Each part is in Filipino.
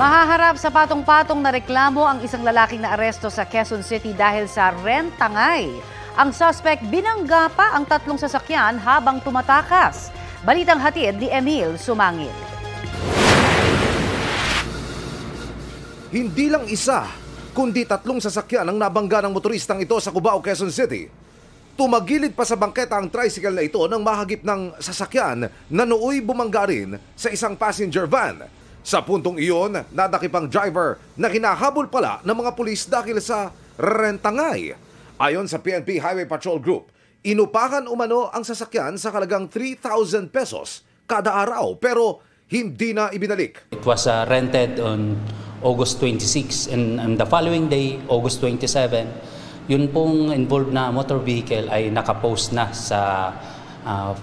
Mahaharap sa patong-patong na reklamo ang isang lalaking naaresto sa Quezon City dahil sa rentangay. Ang suspect binangga pa ang 3 sasakyan habang tumatakas. Balitang hatid ni Emil Sumangil. Hindi lang isa, kundi 3 sasakyan ang nabangga ng motoristang ito sa Cubao, Quezon City. Tumagilid pa sa bangketa ang tricycle na ito nang mahagip ng sasakyan na nooy bumangga rin sa isang passenger van. Sa puntong iyon, nadakip ang driver na hinahabol pala ng mga pulis dahil sa rentangay. Ayon sa PNP Highway Patrol Group, inupakan umano ang sasakyan sa halagang 3,000 pesos kada araw pero hindi na ibinalik. It was rented on August 26 and the following day, August 27, yun pong involved na motor vehicle ay nakapost na sa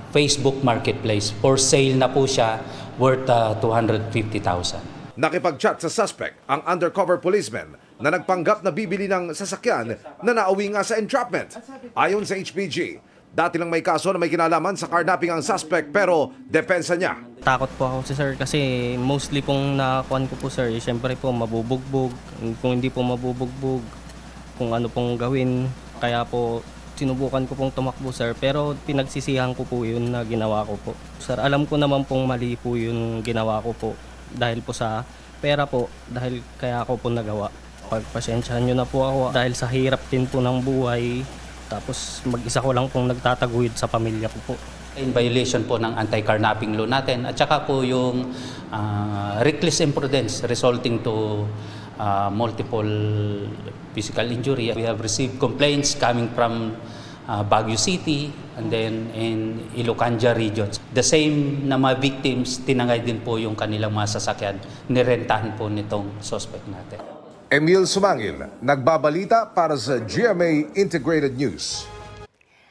Facebook Marketplace. For sale na po siya, worth 250,000. Nakipag-chat sa suspect ang undercover policeman na nagpanggap na bibili ng sasakyan na nauwi nga sa entrapment. Ayon sa HPG, dati lang may kaso na may kinalaman sa carnapping ang suspect pero depensa niya. Takot po ako sir kasi mostly pong nakuhan ko po sir, siyempre po mabubugbog. Kung hindi po mabubugbog, kung ano pong gawin, kaya po sinubukan ko pong tumakbo sir, pero pinagsisihan ko po yun na ginawa ko po. Sir, alam ko naman pong mali po yung ginawa ko po dahil po sa pera po, dahil kaya ako po nagawa. Pagpasensyahan nyo na po ako dahil sa hirap din po ng buhay, tapos mag-isa ko lang pong nagtataguyod sa pamilya ko po. In violation po ng anti-carnapping law natin at saka po yung reckless imprudence resulting to multiple physical injury. We have received complaints coming from Baguio City and then in Ilocanja regions. The same na mga victims, tinangay din po yung kanilang mga sasakyan, nirentahan po nitong suspect natin. Emil Sumangil, nagbabalita para sa GMA Integrated News.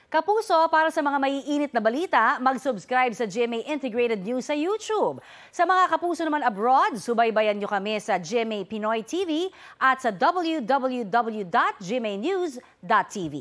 Kapuso, para sa mga maiinit na balita, mag-subscribe sa GMA Integrated News sa YouTube. Sa mga kapuso naman abroad, subaybayan nyo kami sa GMA Pinoy TV at sa www.gmanews.tv.